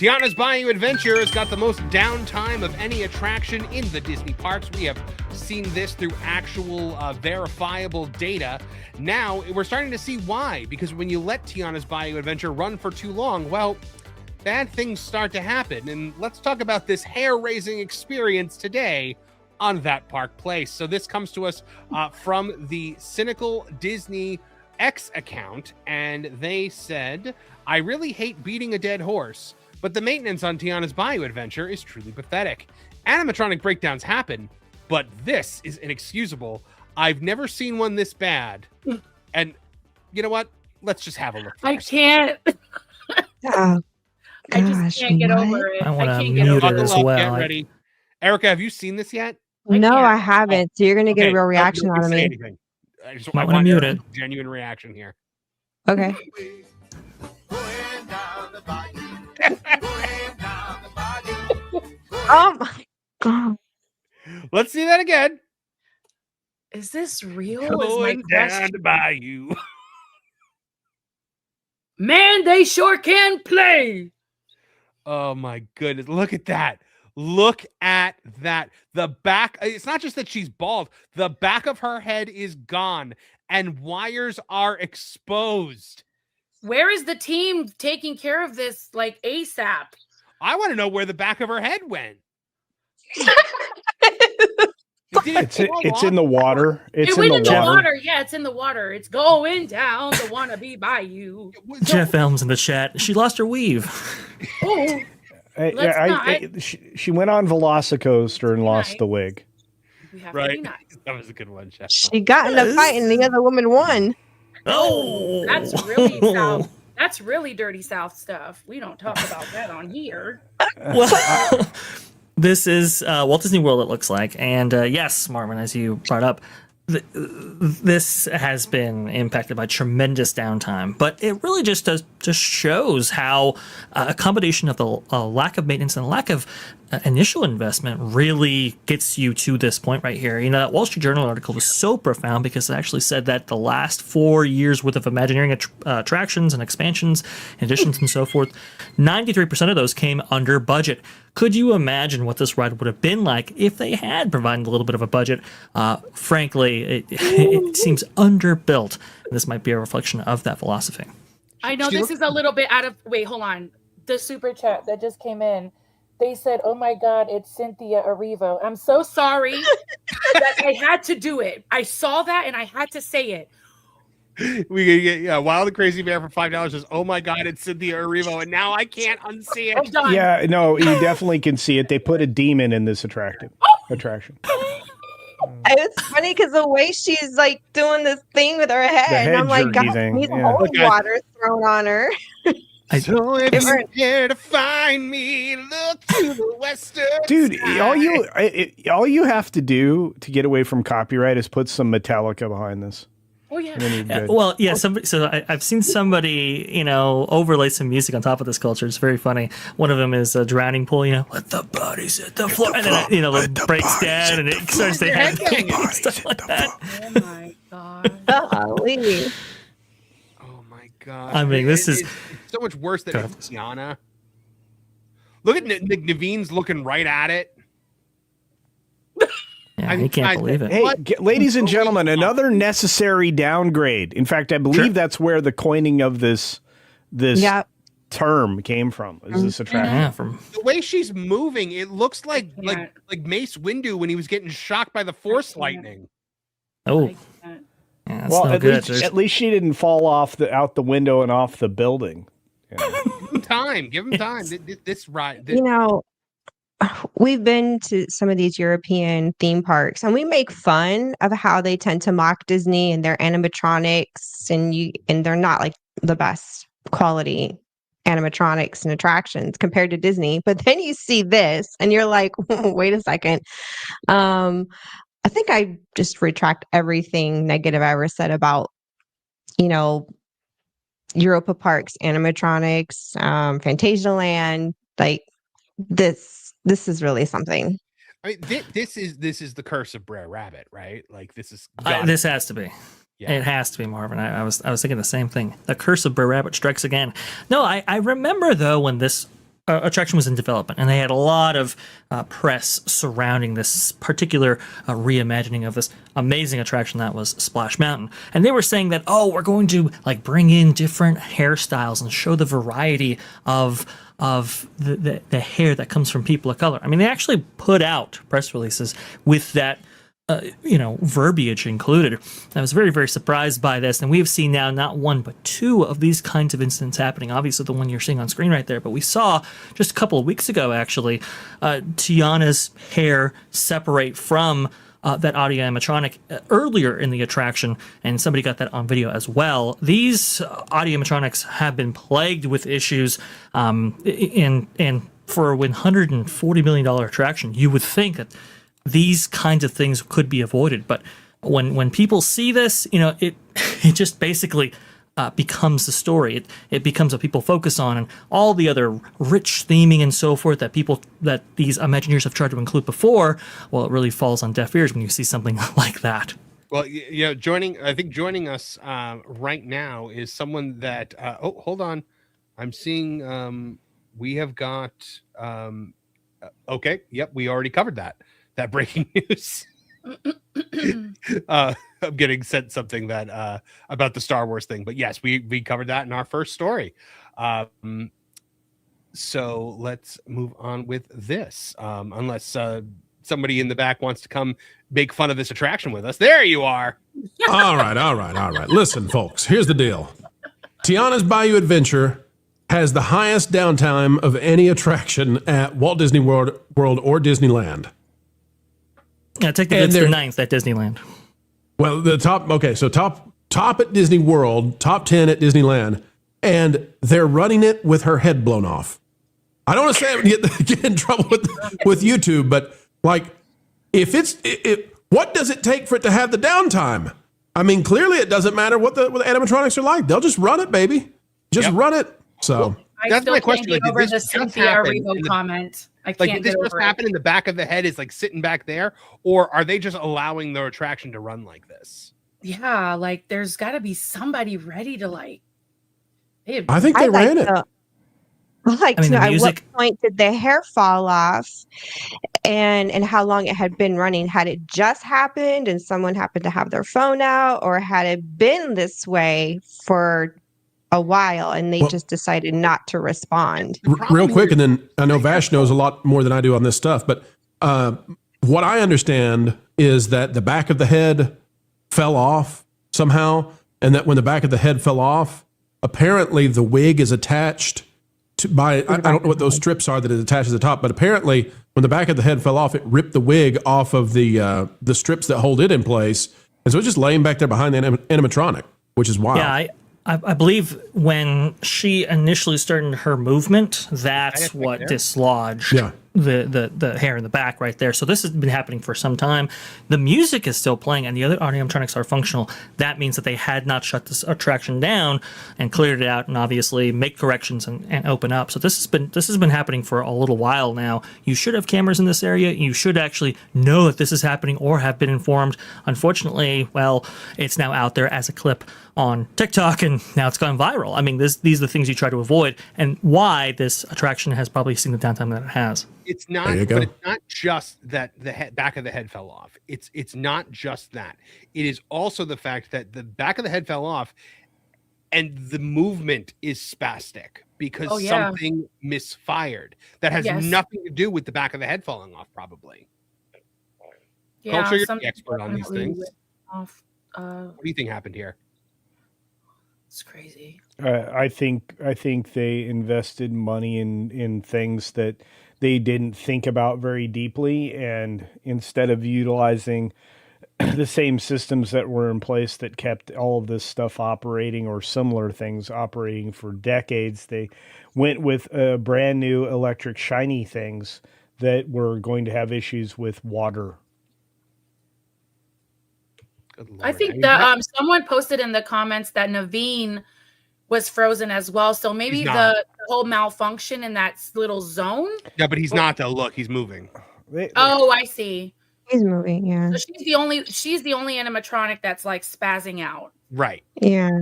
Tiana's Bayou Adventure has got the most downtime of any attraction in the Disney parks. We have seen this through actual verifiable data. Now, we're starting to see why. Because when you let Tiana's Bayou Adventure run for too long, well, bad things start to happen. And let's talk about this hair-raising experience today on That Park Place. So this comes to us from the Cynical Disney X account. And they said, I really hate beating a dead horse, but the maintenance on Tiana's Bayou Adventure is truly pathetic. Animatronic breakdowns happen, but this is inexcusable. I've never seen one this bad. And you know what? Let's just have a look. I can't. Oh, I just can't get over it. I want to can't get mute over it as Get well. ready. Erica, have you seen this yet? no, can't. I haven't. So you're gonna get a real reaction don't out of say me. anything. I Might want wanna mute a it. genuine reaction here. Okay. Oh my god. Let's see that again. Is this real? Going Is my down question. to Bayou. Man, they sure can play. Oh my goodness. Look at that. Look at that. The back, it's not just that she's bald. The back of her head is gone and wires are exposed. Where is the team taking care of this like ASAP? I want to know where the back of her head went. It's in the water. It went in the water. Yeah, it's in the water. It's going down the wannabe Bayou. Jeff Elms in the chat. She lost her weave. Oh, she went on Velocicoaster and lost Right. the wig. we have Right. to be nice. That was a good one, Chef. She got in a fight and the other woman won. Oh, That's really South. That's really dirty South stuff. We don't talk about that on here. Well, this is Walt Disney World, it looks like. And yes, Marvin, as you brought up, this has been impacted by tremendous downtime. But it really just shows how a combination of the lack of maintenance and lack of initial investment really gets you to this point right here. You know, that Wall Street Journal article was so profound because it actually said that the last 4 years worth of Imagineering attractions and expansions, additions and so forth, 93% of those came under budget. Could you imagine what this ride would have been like if they had provided a little bit of a budget? Frankly, it seems underbuilt. This might be a reflection of that philosophy. I know this is a little bit out of. Wait, hold on. The super chat that just came in. They said, "Oh my God, it's Cynthia Erivo." I'm so sorry that I had to do it. I saw that and I had to say it. We gonna get Wild and Crazy Bear for $5 says, "Oh my God, it's Cynthia Erivo," and now I can't unsee I'm it. done. Yeah, no, you definitely can see it. They put a demon in this attraction. It's funny because the way she's like doing this thing with her head, head and I'm like, jerky God, thing, need yeah. holy Look, water thrown on her. So if If you're we're- here to find me, look to the western Dude, sky. all you have to do to get away from copyright is put some Metallica behind this. Oh yeah. And then you're good. Well, yeah. I've seen somebody, overlay some music on top of this culture. It's very funny. One of them is a drowning pool. Let the bodies hit the floor, and then it breaks down and it starts to head and stuff like that. Oh my God. Golly. Oh my God! I mean, this is it's so much worse than Go ahead. Tiana. Look at Nick Naveen's looking right at it. Yeah, he can't believe it. Hey, What? ladies and gentlemen, another necessary downgrade. In fact, I believe that's where the coining of this Yep. term came from. Is this attraction? Yeah, from The way she's moving, it looks like can't. Mace Windu when he was getting shocked by the Force lightning. oh, I can't. yeah, that's Well, no at good. least, at least she didn't fall off out the window and off the building. Yeah. Give him time. Give him time. This ride. We've been to some of these European theme parks and we make fun of how they tend to mock Disney and their animatronics and they're not like the best quality animatronics and attractions compared to Disney. But then you see this and you're like, wait a second. I think I just retract everything negative I ever said about, Europa Parks, animatronics, Fantasialand, like this is really something. I mean, this is the curse of Brer Rabbit, right? Like this is This has to be. Yeah. It has to be, Marvin. I was thinking the same thing. The curse of Brer Rabbit strikes again. No, I remember though when this attraction was in development, and they had a lot of press surrounding this particular reimagining of this amazing attraction that was Splash Mountain. And they were saying that, oh, we're going to like bring in different hairstyles and show the variety of the hair that comes from people of color. I mean, they actually put out press releases with that verbiage included. I was very, very surprised by this. And we have seen now not one, but two of these kinds of incidents happening. Obviously, the one you're seeing on screen right there, but we saw just a couple of weeks ago, actually, Tiana's hair separate from that audio animatronic earlier in the attraction, and somebody got that on video as well. These audio animatronics have been plagued with issues, and for a $140 million attraction, you would think that these kinds of things could be avoided. But when people see this, it just basically becomes the story. It becomes what people focus on, and all the other rich theming and so forth that these Imagineers have tried to include before. Well, it really falls on deaf ears when you see something like that. Well, joining us right now is someone that. Hold on, I'm seeing. We have got. Okay. Yep, we already covered that breaking news. I'm getting sent something that about the Star Wars thing, but yes, we covered that in our first story. So let's move on with this. Unless somebody in the back wants to come make fun of this attraction with us. There you are. All right. Listen, folks, here's the deal. Tiana's Bayou Adventure has the highest downtime of any attraction at Walt Disney World or Disneyland. Yeah, take the goods to ninth at Disneyland. Well, the top at Disney World, top 10 at Disneyland, and they're running it with her head blown off. I don't want to say I get in trouble with YouTube, but like, what does it take for it to have the downtime? I mean, clearly it doesn't matter what the animatronics are like. They'll just run it, baby. Just run it. So that's my question. Can't get over the Cynthia Erivo comment. I can't did this get just over happen in the back of the head is like sitting back there, or are they just allowing their attraction to run like this? Yeah, like there's got to be somebody ready to like. I think they ran it. At what point did the hair fall off, and how long it had been running? Had it just happened and someone happened to have their phone out, or had it been this way for a while and they just decided not to respond? Real quick, and then I know Vash knows a lot more than I do on this stuff, but what I understand is that the back of the head fell off somehow, and that when the back of the head fell off, apparently the wig is attached I don't know what those strips are that it attaches to the top, but apparently when the back of the head fell off, it ripped the wig off of the strips that hold it in place, and so it's just laying back there behind the animatronic, which is wild. Yeah, I believe when she initially started her movement, that's what dislodged the hair in the back right there. So this has been happening for some time. The music is still playing and the other animatronics are functional. That means that they had not shut this attraction down and cleared it out and obviously make corrections and open up. So this has been happening for a little while now. You should have cameras in this area. You should actually know that this is happening or have been informed. Unfortunately, well, it's now out there as a clip on TikTok and now it's gone viral. I mean, these are the things you try to avoid and why this attraction has probably seen the downtime that it has. It's not, but it's not just that the back of the head fell off. It's not just that. It is also the fact that the back of the head fell off and the movement is spastic because something misfired that has nothing to do with the back of the head falling off, probably. Yeah, Culture, you're the expert on these things. What do you think happened here? It's crazy. I think they invested money in things that they didn't think about very deeply, and instead of utilizing the same systems that were in place that kept all of this stuff operating or similar things operating for decades, they went with brand new electric shiny things that were going to have issues with water. I think that someone posted in the comments that Naveen was frozen as well. So maybe the whole malfunction in that little zone. Yeah, but he's not though. Look, he's moving. Oh, I see. He's moving, yeah. So she's the only animatronic that's like spazzing out. Right. Yeah.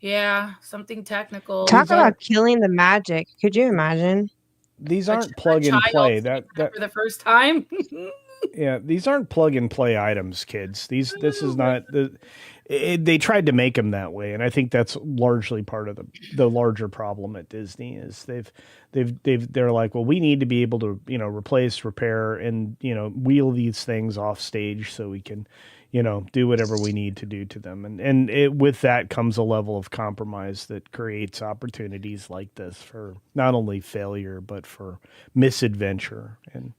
Yeah, something technical. Talk about killing the magic. Could you imagine? these aren't plug and play. That for the first time. Yeah, these aren't plug and play items, kids. This is not they tried to make them that way, and I think that's largely part of the larger problem at Disney is they're like, well, we need to be able to replace, repair, and wheel these things off stage so we can do whatever we need to do to them, and with that comes a level of compromise that creates opportunities like this for not only failure but for misadventure. And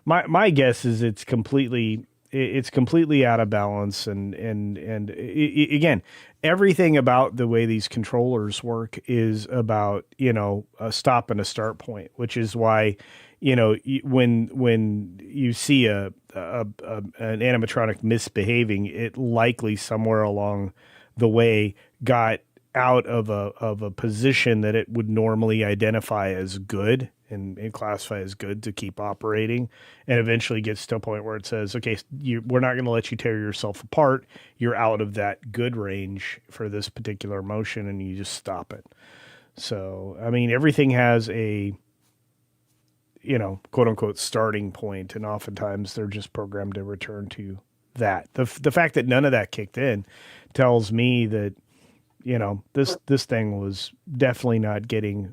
my guess is it's completely out of balance, and again, everything about the way these controllers work is about a stop and a start point, which is why when you see an animatronic misbehaving, it likely somewhere along the way got out of a position that it would normally identify as good and classify as good to keep operating, and eventually gets to a point where it says, okay, we're not going to let you tear yourself apart. You're out of that good range for this particular motion, and you just stop it. So, I mean, everything has a quote unquote starting point, and oftentimes they're just programmed to return to that. The fact that none of that kicked in tells me that this thing was definitely not getting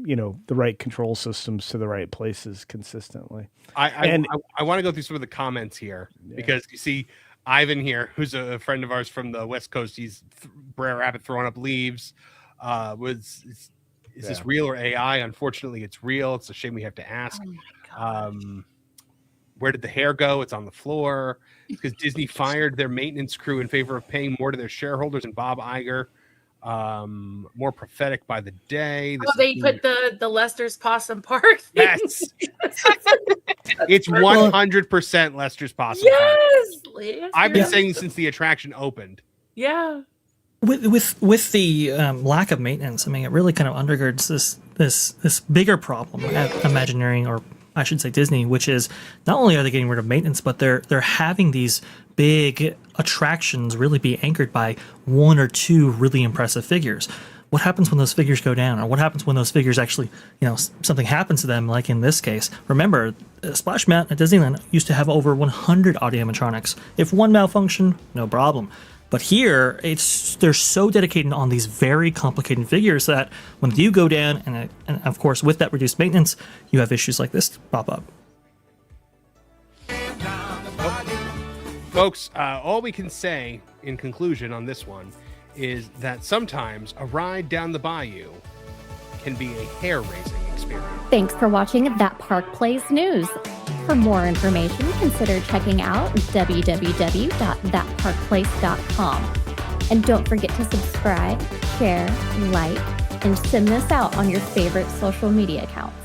the right control systems to the right places consistently. I want to go through some of the comments here because you see Ivan here, who's a friend of ours from the West Coast. He's Brer Rabbit throwing up leaves. Is this real or AI? Unfortunately, it's real. It's a shame we have to ask. Where did the hair go? It's on the floor. Because Disney fired their maintenance crew in favor of paying more to their shareholders and Bob Iger. More prophetic by the day. They put the Lester's Possum Park thing. Yes. It's 100% Lester's Possum Park. Yes. I've been saying since the attraction opened. Yeah. With the lack of maintenance, I mean, it really kind of undergirds this bigger problem at Imagineering, or I should say Disney, which is not only are they getting rid of maintenance, but they're having these big attractions really be anchored by one or two really impressive figures. What happens when those figures go down, or what happens when those figures actually, something happens to them, like in this case? Remember, Splash Mountain at Disneyland used to have over 100 animatronics. If one malfunctioned, no problem. But here, they're so dedicated on these very complicated figures that when they do go down, and of course with that reduced maintenance, you have issues like this pop up. Folks, all we can say in conclusion on this one is that sometimes a ride down the bayou can be a hair-raising experience. Thanks for watching That Park Plays News. For more information, consider checking out www.thatparkplace.com. And don't forget to subscribe, share, like, and send this out on your favorite social media accounts.